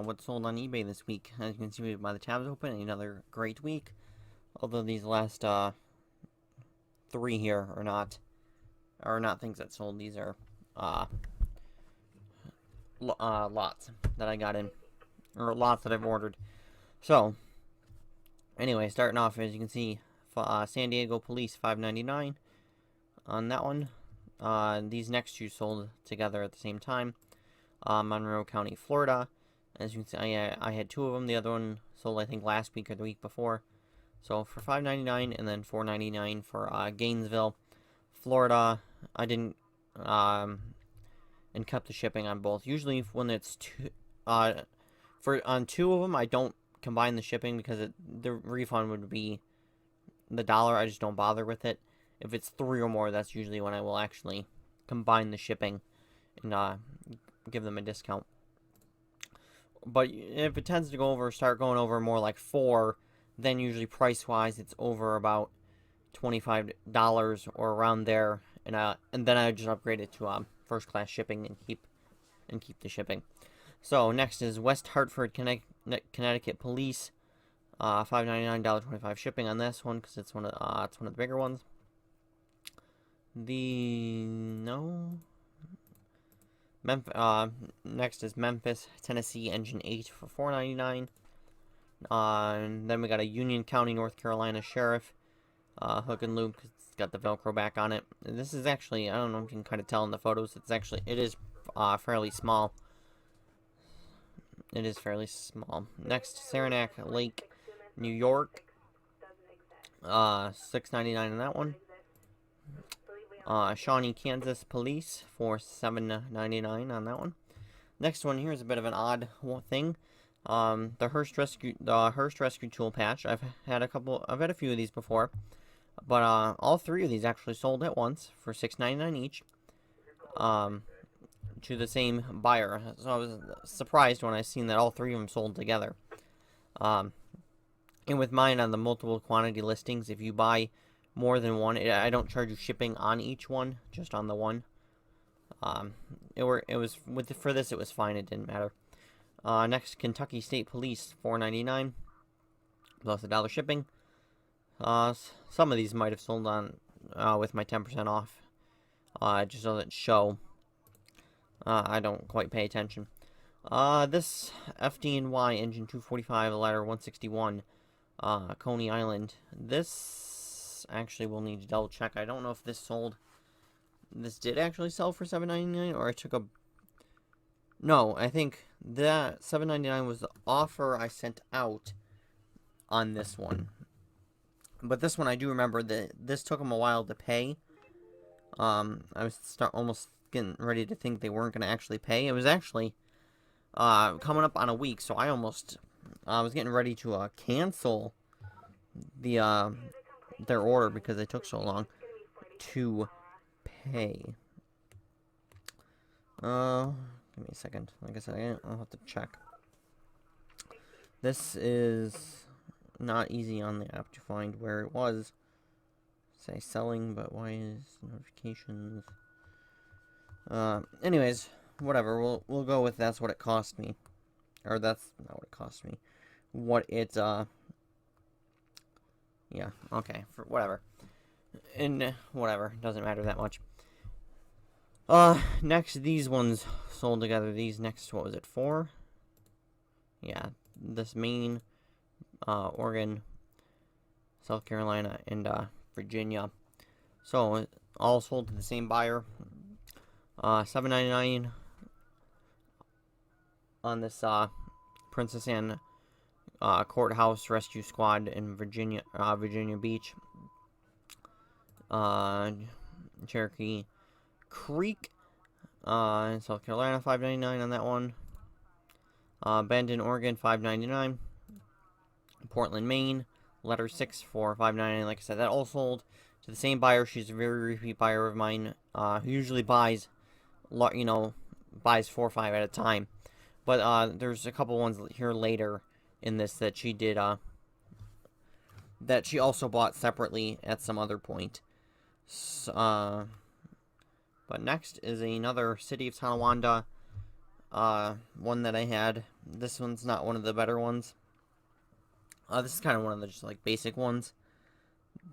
what sold on eBay this week. As you can see by the tabs open, another great week. Although these last three here are not things that sold. These are lots that I got in, or lots that I've ordered. So anyway, starting off, as you can see, San Diego Police $5.99 on that one. These next two sold together at the same time. Monroe County, Florida. As you can see, I had two of them. The other one sold, I think, last week or the week before. So for $5.99 and then $4.99 for Gainesville, Florida. I didn't and kept the shipping on both. Usually when it's two, on two of them, I don't combine the shipping because the refund would be the dollar. I just don't bother with it. If it's three or more, that's usually when I will actually combine the shipping and give them a discount. But if it tends to start going over more like four, then usually price-wise it's over about $25 or around there, and then I just upgrade it to first-class shipping and keep the shipping. So next is West Hartford, Connecticut Police, $5.99, $1.25 shipping on this one because it's one of the bigger ones. Next is Memphis, Tennessee, Engine 8 for $4.99. And then we got a Union County, North Carolina Sheriff, hook and loop. It's got the Velcro back on it. And this is actually, I don't know if you can kind of tell in the photos, it is fairly small. It is fairly small. Next, Saranac Lake, New York, $6.99 on that one. Shawnee, Kansas Police for $7.99 on that one. Next one here is a bit of an odd thing. The Hearst Rescue Tool Patch. I've had a few of these before, but all three of these actually sold at once for $6.99 each. To the same buyer. So I was surprised when I seen that all three of them sold together. And with mine on the multiple quantity listings, if you buy more than one, I don't charge you shipping on each one, just on the one. For this it was fine. It didn't matter. Next, Kentucky State Police, $4.99 plus $1 shipping. Some of these might have sold on with my 10% off. It just doesn't show. I don't quite pay attention. This FD&Y Engine 245, ladder 161, Coney Island. This actually will need to double check. I don't know if this sold. This did actually sell for $7.99, or I took a. No, I think that $7.99 was the offer I sent out on this one. But this one, I do remember that this took them a while to pay. I was almost getting ready to think they weren't going to actually pay. It was actually coming up on a week, so I was getting ready to cancel their order because they took so long to pay. Give me a second. Like I said, I'll have to check. This is not easy on the app to find where it was. Say selling, but why is notifications? Anyways, whatever. We'll go with that's what it cost me, or that's not what it cost me. What it yeah, okay, for whatever. And whatever, doesn't matter that much. Next, these ones sold together. These next, what was it, 4? Yeah, this Maine, Oregon, South Carolina, and Virginia. So all sold to the same buyer. $7.99 on this Princess Anne Courthouse Rescue Squad in Virginia Beach, Cherokee Creek, in South Carolina, $5.99 on that one. Bend, Oregon, $5.99. Portland, Maine, letter 6 for $5.99. Like I said, that all sold to the same buyer. She's a very repeat buyer of mine. Who usually buys 4 or 5 at a time. But there's a couple ones here later in this that she did. That she also bought separately at some other point. But next is another City of Tonawanda one that I had This one's not one of the better ones. This is kind of one of the just like basic ones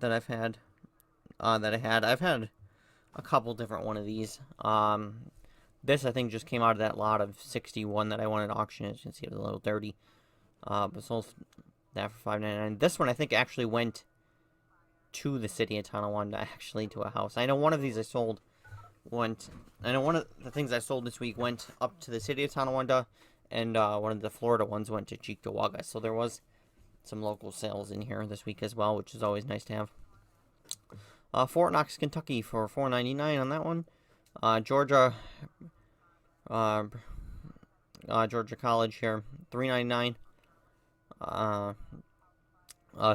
that I've had. I've had a couple different one of these. This I think just came out of that lot of 61 that I wanted to auction. As you can see, it was a little dirty. But sold that for $5.99. This one I think actually went to the city of Tonawanda, actually to a house. I know one of these I sold went. I know one of the things I sold this week went up to the city of Tonawanda, and one of the Florida ones went to Cheektowaga. So there was some local sales in here this week as well, which is always nice to have. Fort Knox, Kentucky for $4.99 on that one. Georgia College here, $3.99.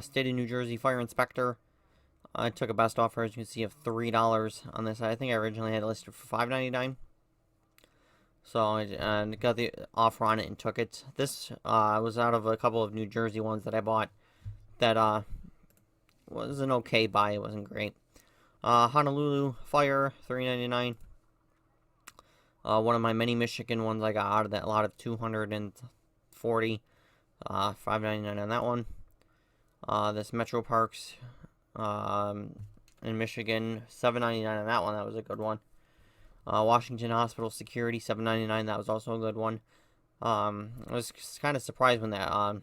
State of New Jersey Fire Inspector. I took a best offer, as you can see, of $3 on this. I think I originally had it listed for $5.99. So I got the offer on it and took it. This was out of a couple of New Jersey ones that I bought that was an okay buy. It wasn't great. Honolulu Fire, $3.99. One of my many Michigan ones I got out of that lot of 240. $5.99 on that one. This Metro Parks in Michigan, $7.99 on that one. That was a good one. Washington Hospital Security, $7.99. That was also a good one. I was kind of surprised when that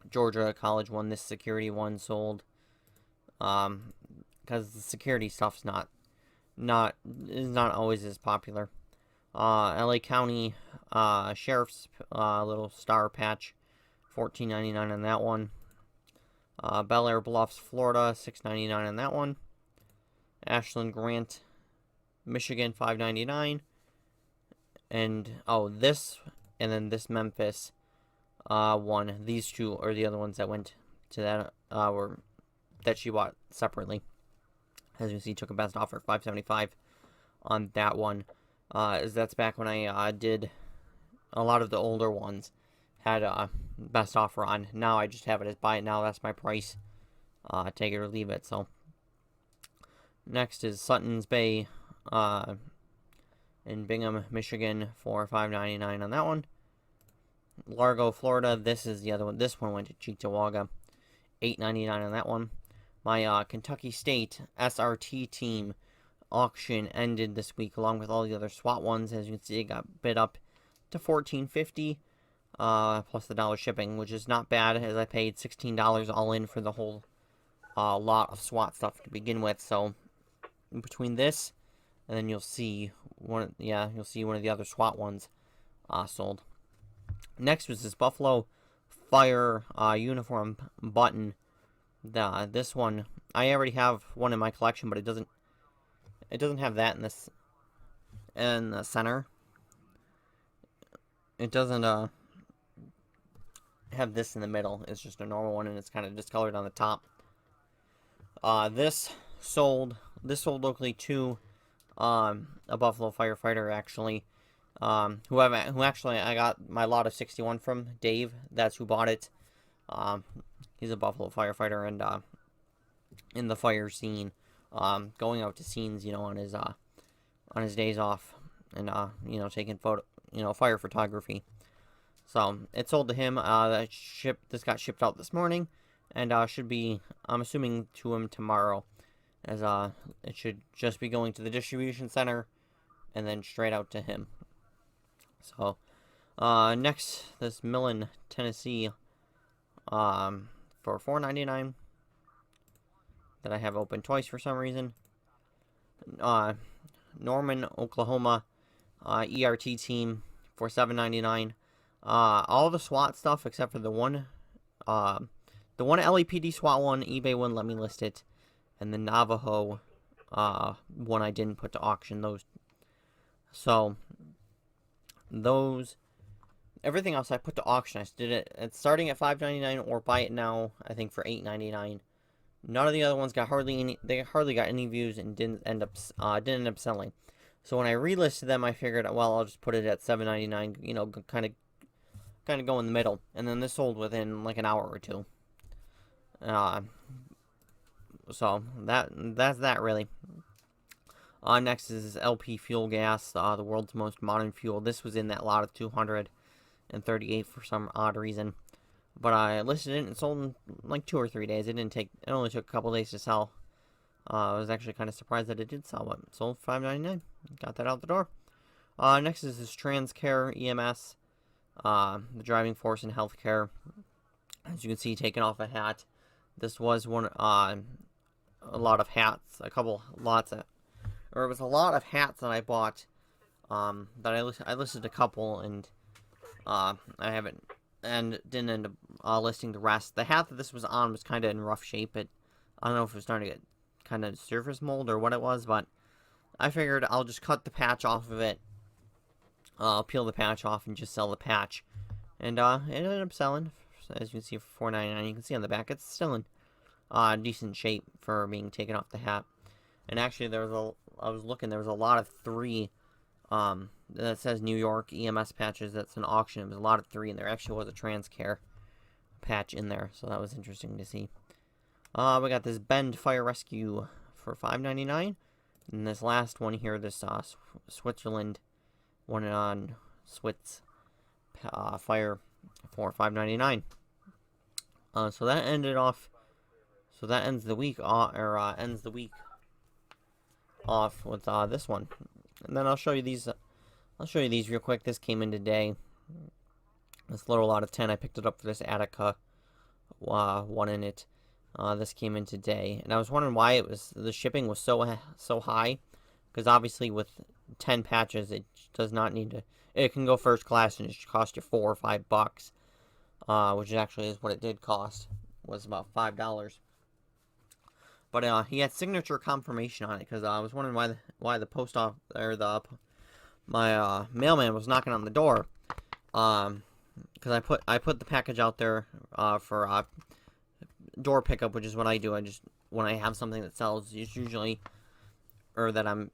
Georgia College one, this security one, sold. Because the security stuff's not always as popular. LA County Sheriff's little star patch, $14.99 on that one. Bel Air Bluffs, Florida, $6.99 on that one. Ashland Grant, Michigan, $5.99. And this, and then this Memphis one. These two are the other ones that went to that that she bought separately. As you can see, took a best offer, $5.75 on that one. As that's back when I did a lot of the older ones had a best offer on. Now I just have it as buy it now. That's my price. Take it or leave it. So next is Sutton's Bay in Bingham, Michigan for $5.99 on that one. Largo, Florida. This is the other one. This one went to Cheektowaga, $8.99 on that one. My Kentucky State SRT team auction ended this week along with all the other SWAT ones. As you can see, it got bid up to $14.50 plus the dollar shipping, which is not bad, as I paid $16 all in for the whole lot of SWAT stuff to begin with. So between this and then you'll see one of the other SWAT ones sold. Next was this Buffalo Fire uniform button. This one, I already have one in my collection, but it doesn't have that in the center. It doesn't have this in the middle. It's just a normal one, and it's kind of discolored on the top. This sold locally to a Buffalo firefighter, actually. Who actually I got my lot of 61 from, Dave. That's who bought it. He's a Buffalo firefighter and in the fire scene, going out to scenes, on his days off, and taking fire photography. So it sold to him. This got shipped out this morning, and should be, I'm assuming, to him tomorrow, as it should just be going to the distribution center and then straight out to him. So next, this Millen, Tennessee, for $4.99 that I have open twice for some reason. Norman, Oklahoma, ERT team for $7.99. All the SWAT stuff except for the one LAPD SWAT one, eBay wouldn't let me list it, and the Navajo one I didn't put to auction. Everything else I put to auction. I did it. It's starting at $5.99 or buy it now. I think for $8.99. None of the other ones got hardly got any views and didn't end up selling. So when I relisted them, I figured, well, I'll just put it at $7.99. Kind of go in the middle. And then this sold within like an hour or two. So that's that really. Next is LP fuel gas, the world's most modern fuel. This was in that lot of 200. and 38 for some odd reason. But I listed it and sold in like 2 or 3 days. It only took a couple days to sell. I was actually kind of surprised that it did sell, but it sold for $5.99. Got that out the door. Next is this TransCare EMS, the driving force in healthcare. As you can see, taking off a hat. This was a lot of hats, it was a lot of hats that I bought. That I listed a couple, and I haven't, and didn't end up listing the rest. The hat that this was on was kind of in rough shape. I don't know if it was starting to get kind of surface mold or what it was, but I figured I'll just cut the patch off of it. I'll peel the patch off and just sell the patch. And it ended up selling, as you can see, for $4.99. You can see on the back, it's still in decent shape for being taken off the hat. And actually, there was a lot of 3 that says New York EMS patches. That's an auction. It was a lot of 3, and there actually was a TransCare patch in there, so that was interesting to see. We got this Bend Fire Rescue for $5.99, and this last one here, this Switzerland one on Switz Fire for $5.99. So that ended off. So that ends the week ends the week off with this one, and then I'll show you these. I'll show you these real quick. This came in today. This little out of 10. I picked it up for this Attica one in it. This came in today, and I was wondering why the shipping was so high, because obviously with 10 patches, it does not need to. It can go first class, and it should cost you $4 or $5, which actually is what it did cost. Was about $5. But he had signature confirmation on it, because I was wondering why the post office or my mailman was knocking on the door. Because I put the package out there for door pickup, which is what I do. When I have something that sells, it's usually, or that I'm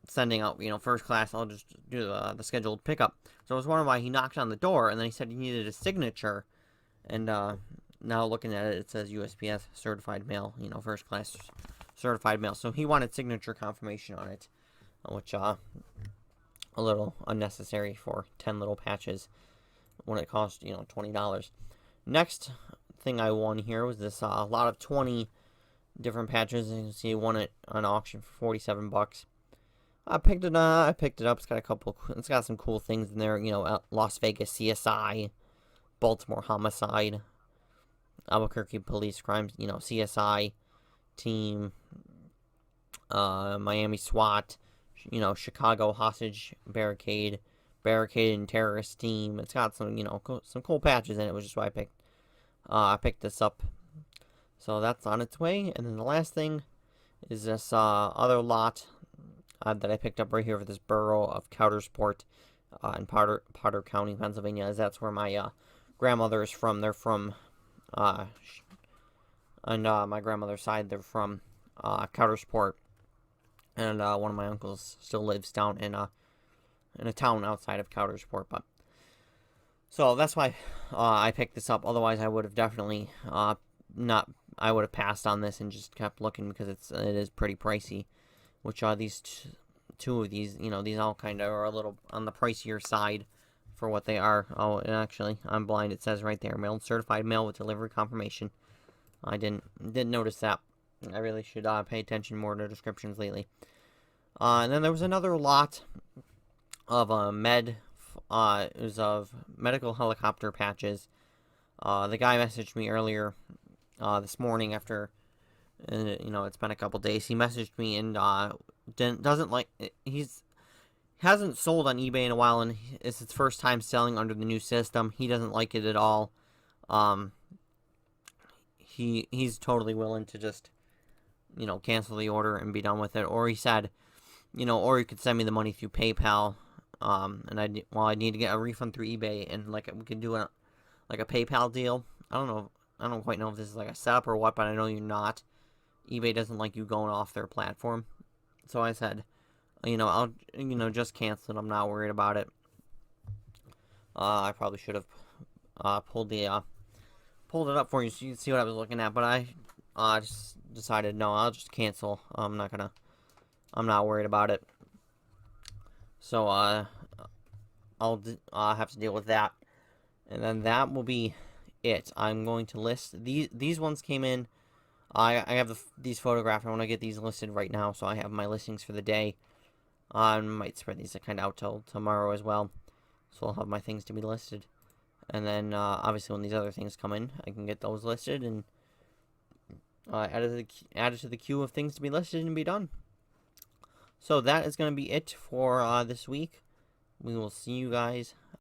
sending out, first class, I'll just do the scheduled pickup. So I was wondering why he knocked on the door, and then he said he needed a signature, and now looking at it, it says USPS certified mail, first class certified mail. So he wanted signature confirmation on it, which a little unnecessary for 10 little patches when it cost, $20. Next thing I won here was this a lot of 20 different patches. And you can see one on auction for $47. I picked it up. It's got some cool things in there. Las Vegas CSI, Baltimore Homicide, Albuquerque Police Crimes. CSI team, Miami SWAT. Chicago Hostage Barricade and Terrorist Team. It's got some, some cool patches in it, which is why I picked this up. So that's on its way. And then the last thing is this other lot that I picked up right here for this borough of Coudersport in Potter County, Pennsylvania, as that's where my grandmother is from. They're from, on my grandmother's side, they're from Coudersport. And one of my uncles still lives down in a town outside of Coudersport. So that's why I picked this up. Otherwise, I would have definitely not. I would have passed on this and just kept looking, because it is pretty pricey. Which these two of these, these all kind of are a little on the pricier side for what they are. Oh, and actually, I'm blind. It says right there, mailed certified mail with delivery confirmation. I didn't notice that. I really should pay attention more to descriptions lately. And then there was another lot of it was of medical helicopter patches. The guy messaged me earlier this morning after, it's been a couple days. He messaged me and hasn't sold on eBay in a while, and it's his first time selling under the new system. He doesn't like it at all. He's totally willing to just cancel the order and be done with it. Or he said, or you could send me the money through PayPal. And I need to get a refund through eBay, and we could do a PayPal deal. I don't quite know if this is like a setup or what, but I know you're not. eBay doesn't like you going off their platform. So I said, I'll, just cancel it. I'm not worried about it. I probably should have pulled it up for you so you can see what I was looking at, but I just decided, no, I'll just cancel. I'm not worried about it. So, I'll have to deal with that. And then that will be it. I'm going to list these ones came in. I have these photographed. I want to get these listed right now, so I have my listings for the day. I might spread these kind of out till tomorrow as well, so I'll have my things to be listed. And then obviously when these other things come in, I can get those listed and add it to the queue of things to be listed and be done. So that is going to be it for this week. We will see you guys